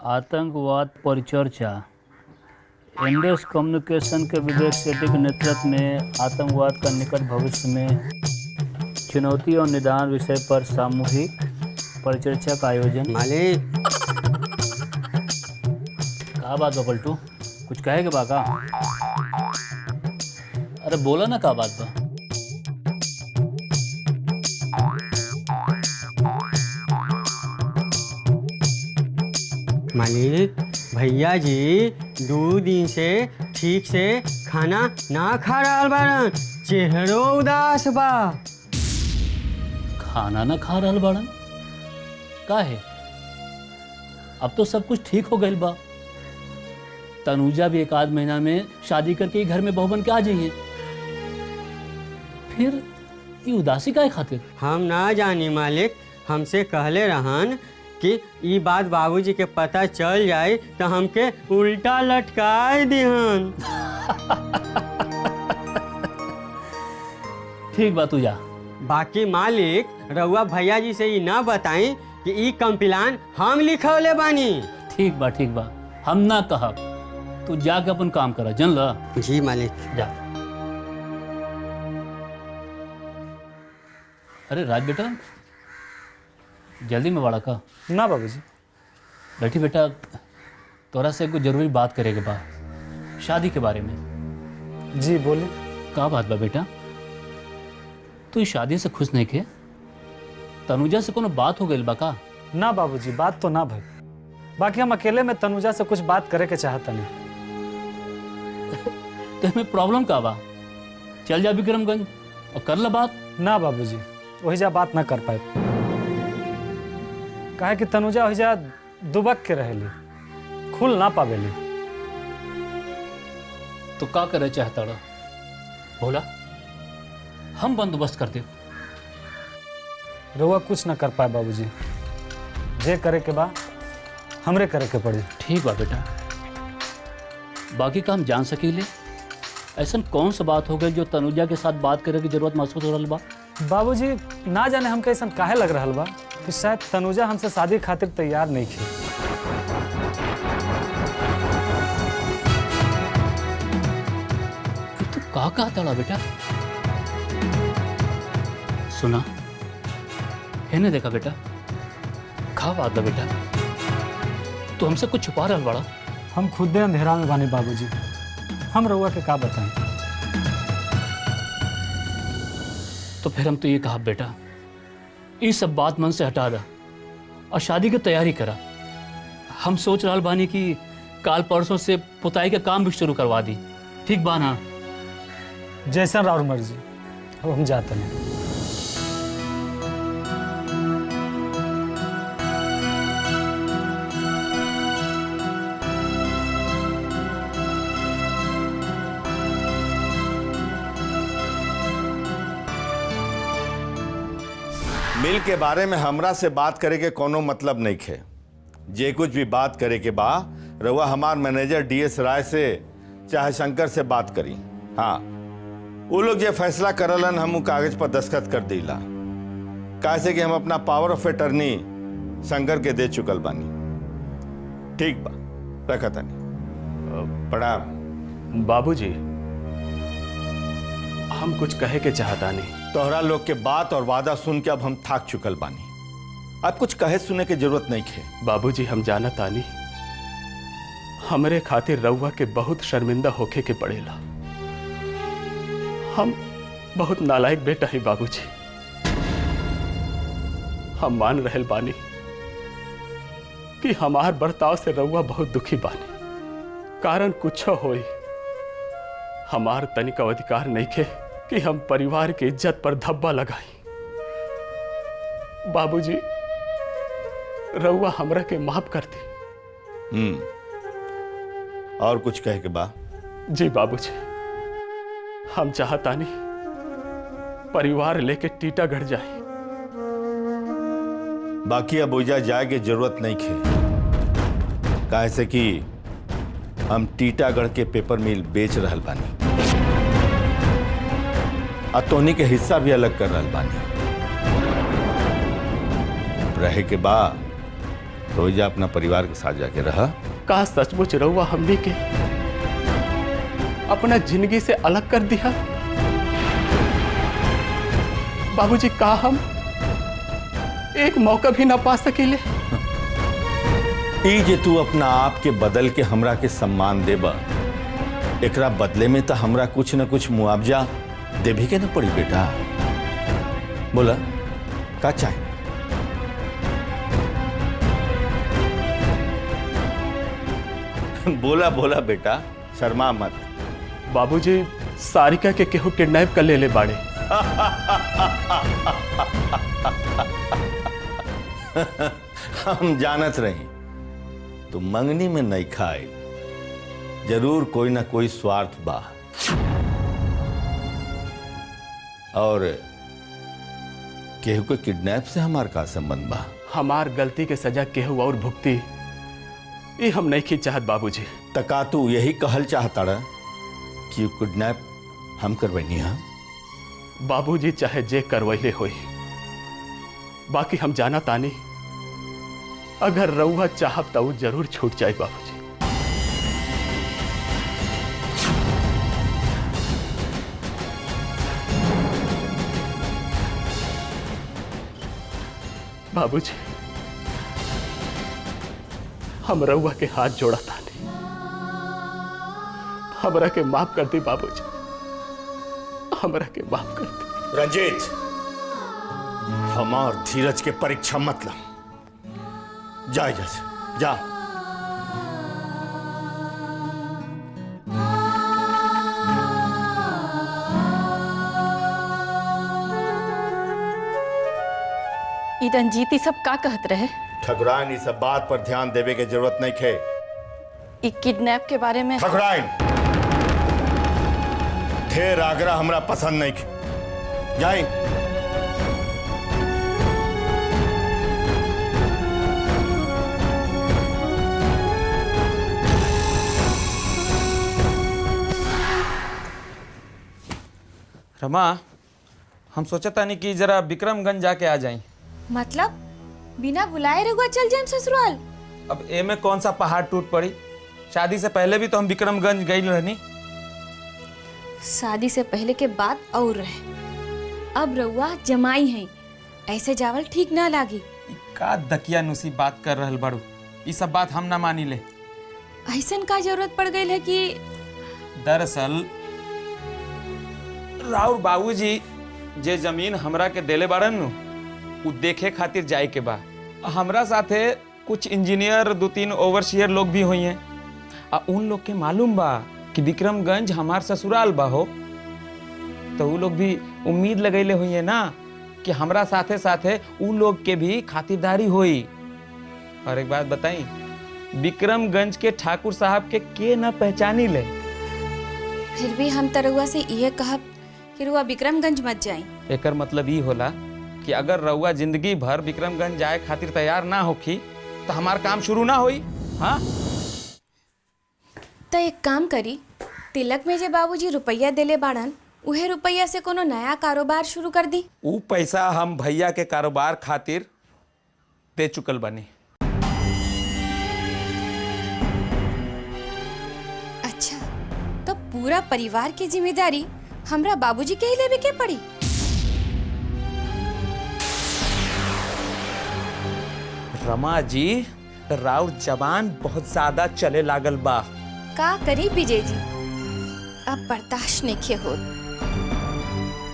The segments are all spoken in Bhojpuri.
आतंकवाद पर चर्चा। इंडस कम्युनिकेशन के विवेक सेठी के नेतृत्व में आतंकवाद का निकट भविष्य में चुनौती और निदान विषय पर सामूहिक परिचर्चा का आयोजन। मालिक कहा बात बा पलटू, कुछ कहेगा बा का? अरे बोला ना, का बात बा? मालिक भैया जी 2 दिन से ठीक से खाना ना खा रहा बारन, चेहरो उदास बा। खाना ना खा रहल बाड़न? का है? अब तो सब कुछ ठीक हो गइल बा। तनुजा भी 1 आध महीना में शादी करके ही घर में बहू बन के आ जाइए। फिर ये उदासी काहे खातिर? हम ना जानी मालिक, हमसे कहले रहन कि ई बात बाबूजी के पता चल जाए तो हमके उल्टा लटकाए दिहन। ठीक बा, तू जा। बाकी मालिक रउआ भैया जी से ई ना बताई कि ई कंप्लान हम लिखौले बानी। ठीक बा, हम ना कहब। तू जाके अपन काम करा, जानला? जी मालिक। जा। अरे राज बेटा, जल्दी में बड़ा का? ना बाबूजी। बैठी बेटा, तोरा से कुछ जरूरी बात करेगा बा, शादी के बारे में। जी बोले। का बात बा बेटा? तू इस शादी से खुश नहीं खे? तनुजा से कोनो बात हो गई बा का? ना बाबूजी, बात तो ना भाई, बाकी हम अकेले में तनुजा से कुछ बात करे के चाहता नहीं। तो हमें प्रॉब्लम का बा? चल जा विक्रमगंज और कर ला बात। ना बाबूजी, वही जा बात ना कर पाए, काहे कि तनुजा वही जा दुबक के रहेली, खुल ना पावेली। तो का करे चाहता रहा? बोला, हम बंदोबस्त कर दे। रउआ कुछ ना कर पाए बाबूजी, जे करे के बा हमरे करे के पड़ी। ठीक बा बेटा, बाकी का हम जान सकीले? ऐसा कौन सा बात हो गई जो तनुजा के साथ बात करे की जरूरत महसूस हो रहा बा? बाबूजी ना जाने हमके ऐसा काहे लग रहा बा कि शायद तनुजा हमसे शादी खातिर तैयार नहीं थी। तो का कहा था बेटा? सुना है ना? देखा बेटा, खा बात बेटा, तो हमसे कुछ छुपा रहा बड़ा। हम खुदे अंधेरा में बानी बाबूजी, हम रउआ के का बताएं। तो फिर हम तो ये कहा बेटा, ये सब बात मन से हटा दा और शादी की तैयारी करा। हम सोच रहा बानी कि काल परसों से पुताई का काम भी शुरू करवा दी। ठीक बा ना? जैसा राउर मर्जी, अब हम जाते हैं। मिल के बारे में हमरा से बात करे के कोनो मतलब नहीं खे। जे कुछ भी बात करे के बा रउआ हमार मैनेजर DS राय से चाहे शंकर से बात करी। हाँ, वो लोग जे फैसला करलन हम कागज पर दस्तखत कर दीला, कैसे कि हम अपना पावर ऑफ अटर्नी शंकर के दे चुकल बानी। ठीक बा, रखा तनी। प्रणाम। बाबूजी, हम कुछ कहे के चाहता नहीं। तोहरा लोग के बात और वादा सुन के अब हम थाक चुकल बानी, अब कुछ कहे सुने की जरूरत नहीं खे। बाबूजी, हम जानत आनी हमरे खातिर रउआ के बहुत शर्मिंदा होके के पड़ेला। हम बहुत नालायक बेटा ही बाबूजी। हम मान रहल बानी कि हमार बर्ताव से रउआ बहुत दुखी बानी। कारण कुछ होई, हमार तनिक अधिकार नहीं खे कि हम परिवार की इज्जत पर धब्बा लगाई। बाबूजी, रउआ हमरा के माफ कर दी। और कुछ कहे के बा? जी बाबूजी, हम चाहता नहीं परिवार लेके टीटागढ़ जाए। बाकी अब ओइजा जाए के जरूरत नहीं खे, काहे से कि हम टीटागढ़ के पेपर मिल बेच रहल बानी और तोहनी के हिस्सा भी अलग कर रहल बानी। रहे के बाद तो जा अपना परिवार के साथ जाके रहा। का सचमुच रहुआ हमने के अपना जिंदगी से अलग कर दिया? बाबूजी, का हम एक मौका भी ना पा सकेले? ई जे तू अपना आप के बदल के हमरा के सम्मान देबा, एकरा बदले में तो हमरा कुछ न कुछ मुआवजा देभी के न पड़ी बेटा। बोला का चाहे? बोला बोला बेटा, शर्मा मत। बाबूजी, सारिका के केहू किडनैप कर ले बाड़े। हम जानत रही तो मंगनी में नहीं खाए, जरूर कोई ना कोई स्वार्थ बा। और केहू के किडनैप से हमार का संबंध बा? हमार गलती के सजा केहू और भुगती, ये हम नहीं की चाहत बाबूजी। तका तू यही कहल चाहता रहा कि किडनैप हम करवैनी? हाँ बाबूजी, चाहे जे करवैले होई, बाकी हम जाना तानी अगर रउआ चाहब तो जरूर छूट जाए बाबूजी। बाबूजी, हम रउआ के हाथ जोड़ा तानी, हमरा के माफ कर दी बाबूजी, हमरा के माफ कर दी। रंजीत, हमार धीरज के परीक्षा मत ला। जा जैसे जा। ई रंजीती सब का कहत रहे? ठकुराइन, इस सब बात पर ध्यान देवे के जरूरत नहीं खे। ई किडनैप के बारे में ठकुराइन, ढेर आगरा हमरा पसंद नहीं खे। जाए। रमा, हम सोचा था नहीं कि जरा विक्रमगंज जाके आ जाएं। मतलब बिना बुलाए रहुआ चल जाए ससुराल? अब ए में कौन सा पहाड़ टूट पड़ी? शादी से पहले भी तो हम विक्रमगंज गई रहनी। शादी से पहले के बात और रहे, अब रहुआ जमाई है, ऐसे जावल ठीक ना लागी। का दकिया नुसी बात कर रहल बाड़ू? ये सब बात हम ना मानी ले। ऐसन का जरूरत पड़ गई है कि दरअसल राउर बाबूजी जे जमीन हमरा के देले बाड़न नु, उ देखे खातिर जाए के बा। हमरा साथे कुछ इंजीनियर, 2-3 ओवरसियर लोग भी हुई हैं। उन लोग के मालूम बा कि विक्रमगंज हमार ससुराल बा हो, तो उ लोग भी उम्मीद लगैले हुई है ना कि हमरा साथे साथे उ लोग के भी खातिरदारी होई। और एक बात बताई, विक्रमगंज के ठाकुर साहब के न पहचानी ले। फिर भी हम तो रहुआ से यह कहब कि रहुआ विक्रमगंज मत जाए। एकर मतलब ई होला कि अगर रउआ जिंदगी भर विक्रमगंज जाए खातिर तैयार ना होखी तो हमार काम शुरू ना होई। हाँ, तो एक काम करी, तिलक में जे बाबूजी रुपया देले बाड़न, उहे रुपया से कोनो नया कारोबार शुरू कर दी। उ पैसा हम भैया के कारोबार खातिर दे चुकल बनी। अच्छा, तो पूरा परिवार की जिम्मेदारी हमरा बाबूजी के ही लेवे के पड़ी? रमा जी, राउर जबान बहुत ज्यादा चले लागल बा। का करी विजय जी, अब बर्दाश्त नहीं खे हो।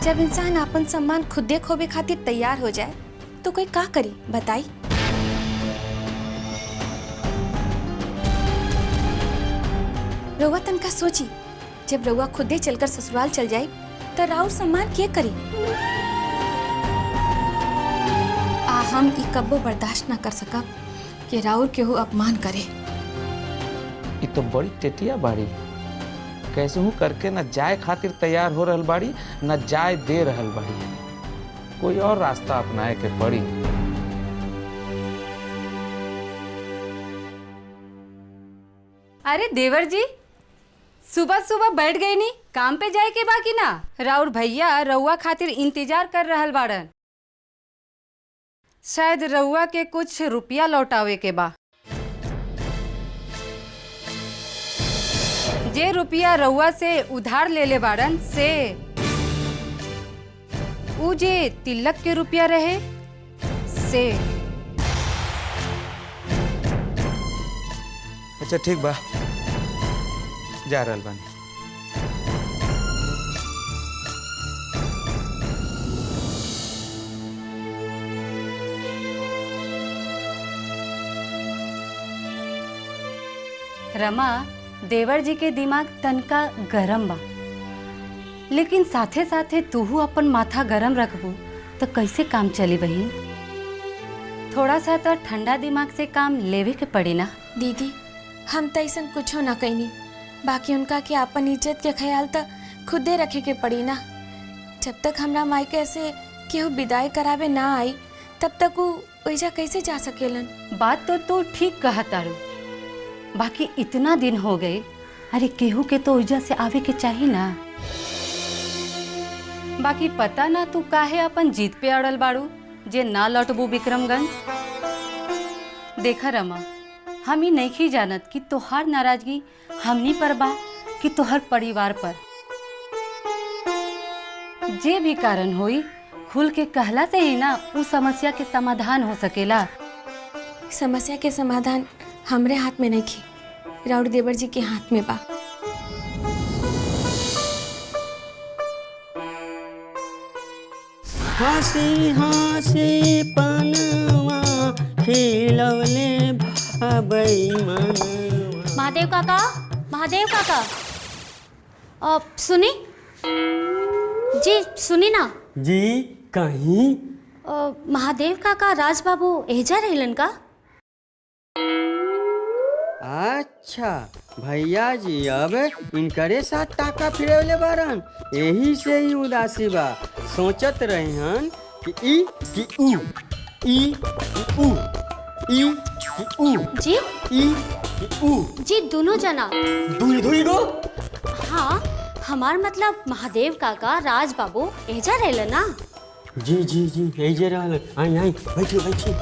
जब इंसान अपन सम्मान खुदे खोबे खातिर तैयार हो जाए तो कोई का करी बताई? रउआ तनका सोची, जब रउआ खुदे चलकर ससुराल चल जाए तो राउर सम्मान के करी? हम ई कब्बो बर्दाश्त न कर सकब कि राउर केहू अपमान करे। ये तो बड़ी टेटिया बाड़ी, कैसे हूँ करके न जाए खातिर तैयार हो रहल बाड़ी, न जाए दे रहल बाड़ी। कोई और रास्ता अपनाए के पड़ी। अरे देवर जी, सुबह सुबह बैठ गई नी, काम पे जाए के बाकी ना? राउर भैया रउआ खातिर इंतजार कर रहल बाड़न। शायद रउआ के कुछ रुपया लौटावे के बा। जे रुपया रउआ से उधार ले ले बाड़न से ऊ जे तिलक के रुपया रहे से। अच्छा ठीक बा, जा रहल बानी। रमा, देवर जी के दिमाग तनका गरम बा, लेकिन साथे साथे तूहू अपन माथा गरम रखबू तो कैसे काम चली बहिन। थोड़ा सा तो ठंडा दिमाग से काम लेवे के पड़ी ना। दीदी हम तो ऐसा कुछो ना कहनी, बाकी उनका के अपन इज्जत के ख्याल तो खुदे रखे के पड़ी ना। जब तक हमरा मायके से केहू विदाई करावे ना आई तब तक वो ओइजा कैसे जा सकेलन। बात तो तू ठीक कहा तारू, बाकी इतना दिन हो गए, अरे केहू के तो ओइजा से आवे के चाहिए ना। बाकी पता ना तू काहे अपन जीत पे अड़ल बाड़ू जे ना लौटबू विक्रमगंज। देखा रमा, हम ही नहीं जानत कि तोहार नाराजगी हमनी पर बा कि तोहर परिवार पर। जे भी कारण होई खुल के कहला से ही ना उस समस्या के समाधान हो सकेला। समस्या के समाधान हमरे हाथ में नहीं खे, राउर देवर जी के हाथ में बा। हंसी हंसी पनवा खिलवले भाई मनवा। महादेव काका, महादेव काका, सुनी जी, सुनी ना जी कहीं। महादेव काका राज बाबू एजा रहलन का? अच्छा भैया जी अब इनकरे साथ टाका फिरवले बारन, यही से ही उदासी बा। सोचत रहे हन कि ई कि ऊ, ई कि ऊ, ई कि ऊ, जी ई कि ऊ। जी दोनों जना। दुई दुई गो। हाँ, हमार मतलब महादेव काका राज बाबू एजा रहलन ना। जी जी जी एजे रहलन। आई आई बैठी बैठी।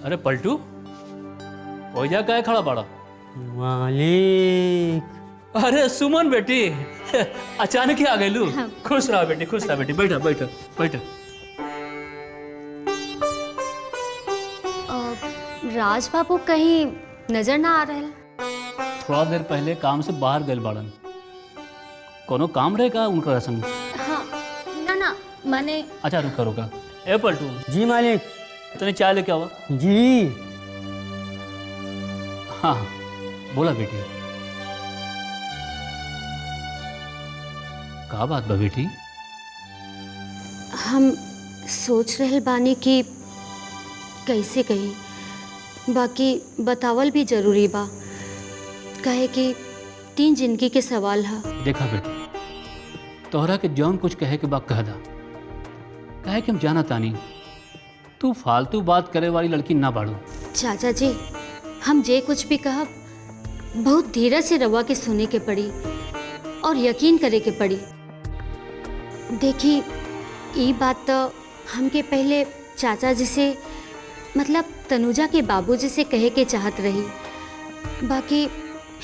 अरे पलटू, ओजा काय खड़ा बड़ा? मालिक। अरे सुमन बेटी, अचानक ही आ गई। खुश रहा बेटी, खुश रहा बेटी। बैठा बैठा बैठा। राज बाबू कहीं नजर ना आ रहे? थोड़ा देर पहले काम से बाहर गए बाड़न। कोनो काम रहेगा उनका संग? हाँ, ना ना मैंने। अच्छा रुका रुका। ए पलटू। जी मालिक। तने चाय लेके आवा। जी। हाँ बोला बेटी। का बात बा बेटी? हम सोच रहे बानी कि कैसे कही, बाकी बतावल भी जरूरी बा, कहे कि 3 जिंदगी के सवाल है। देखा बेटी, तोहरा के जौन कुछ कहे के बाद कह दा, कहे कि हम जाना तानी तू फालतू बात करे वाली लड़की ना बाड़ू। चाचा जी, हम जे कुछ भी कहब बहुत धीरज से रवा के सुने के पड़ी और यकीन करे के पड़ी। देखी, ये बात तो हमके पहले चाचा जी से मतलब तनुजा के बाबूजी से कहे के चाहत रही, बाकी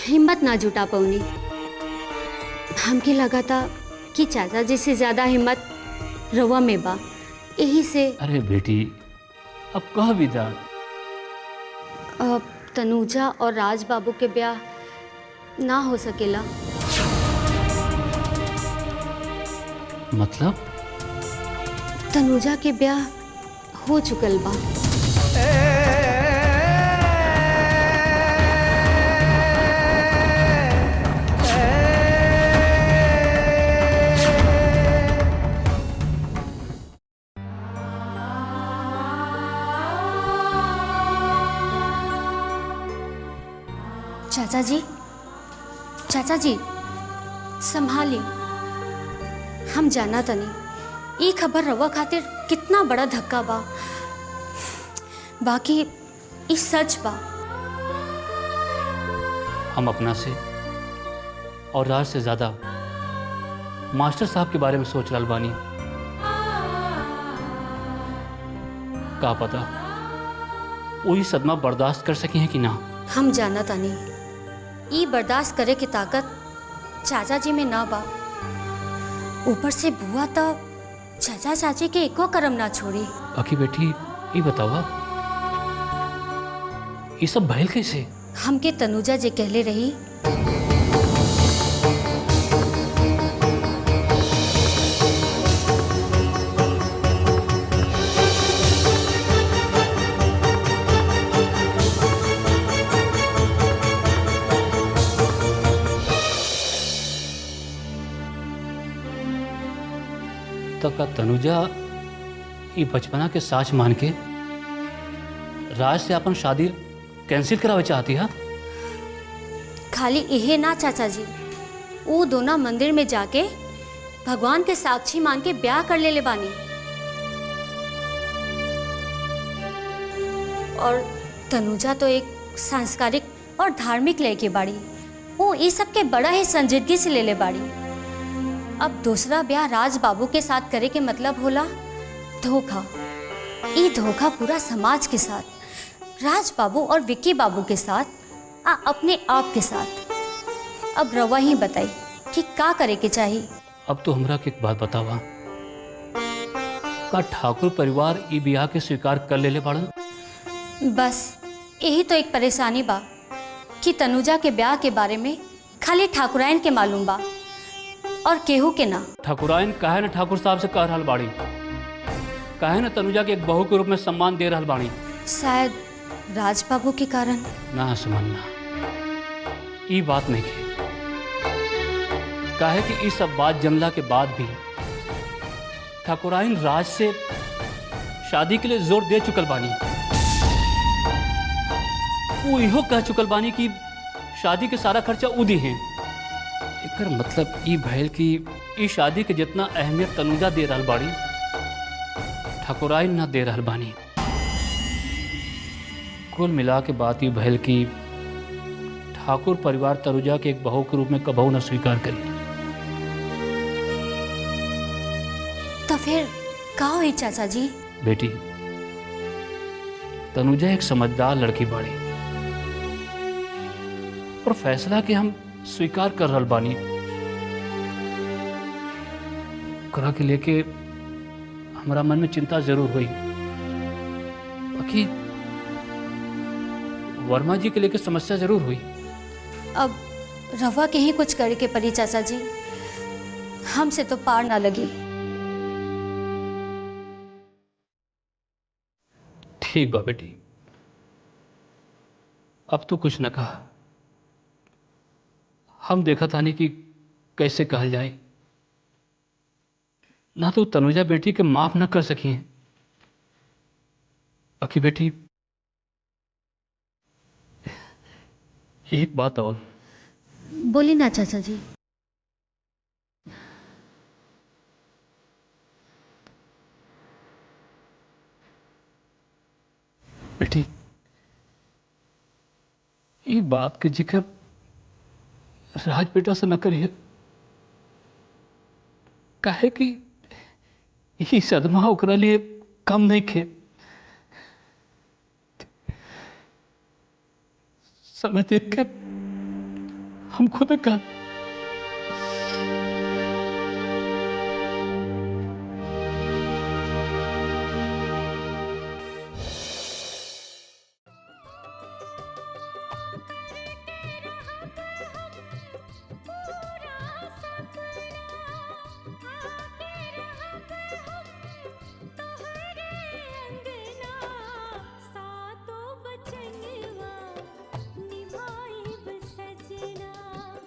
हिम्मत ना जुटा पौनी। हमके लगा था कि चाचा जी से ज़्यादा हिम्मत रवा में बा, यही से। अरे बेटी, अब कह भी दा। तनुजा और राज बाबू के ब्याह ना हो सकेला। मतलब? तनुजा के ब्याह हो चुकल बा। चाचा जी, चाचा जी संभाली। हम जाना तनी ये खबर रवा खातिर कितना बड़ा धक्का बा, बाकी ये सच बा। हम अपना से और राज से ज़्यादा मास्टर साहब के बारे में सोच रहा बानी। का पता वही सदमा बर्दाश्त कर सकी हैं कि ना। हम जाना तानी ई बर्दाश्त करे की ताकत चाचा जी में ना बा। ऊपर से बुआ तो चाचा चाची के एको करम ना छोड़ी। अकी बेटी ये बतावा ये सब भइल कैसे? हमके तनुजा जे कहले रही तो का तनुजा ये बचपना के साच मान के राज से अपन शादी कैंसिल करावे चाहती है? खाली यही ना चाचा जी, वो दोनों मंदिर में जाके भगवान के साक्षी मान के ब्याह कर ले बानी। और तनुजा तो एक सांस्कारिक और धार्मिक लड़की बाड़ी, वो इस सब के बड़ा ही संजीदगी से ले बाड़ी। अब दूसरा ब्याह राज बाबू के साथ करे के मतलब होला धोखा। ये धोखा पूरा समाज के साथ, राज बाबू और विक्की बाबू के साथ, अपने आप के साथ। अब रवा ही बताई कि का करे के चाहिए। अब तो हमरा के एक बात बतावा, का ठाकुर परिवार ई ब्याह के स्वीकार कर ले बाड़न? बस यही तो एक परेशानी बा कि तनुजा के ब्याह के बारे में खाली ठाकुराइन के मालूम बा और केहू के ना। ठाकुराइन काहे न ठाकुर साहब से कह रहल बाड़ी, काहे न तनुजा के एक बहू के रूप में सम्मान दे रहल बाड़ी? शायद राज बाबू के कारण। ना सुमन्ना, ई बात नहीं की। काहे कि ई सब बात जमला के बाद भी ठाकुराइन राज से शादी के लिए जोर दे चुकल बानी। वो इहो कह चुकल बानी कि शादी के सारा खर्चा उ दी हैं। एकर मतलब ई भइल कि ई शादी के जितना अहमियत तनुजा दे रहल बाड़ी, ठाकुराइन ना दे रहल बानी। कुल मिला के बात ई भइल कि ठाकुर परिवार तनुजा के एक बहू के रूप में कबहू न स्वीकार करी। तो फिर का हुई चाचा जी? बेटी, तनुजा एक समझदार लड़की बाड़ी और फैसला के हम स्वीकार कर रहल बानी। करा के लेके हमारा मन में चिंता जरूर हुई, बाकी वर्मा जी के लेके समस्या जरूर हुई। अब रवा के ही कुछ करे के पड़ी चाचा जी, हमसे तो पार ना लगी। ठीक बा बेटी, अब तो कुछ न कहा। हम देखा था नहीं कि कैसे कहल जाए। ना तो तनुजा बेटी के माफ न कर सकी हैं। बाकी बेटी एक बात और। बोली ना चाचा जी। बेटी ये बात के जिक्र राज बेटा से न करिए, काहे कि ये सदमा ओकरा लिए कम नहीं खे। समय देख कर हम खुद का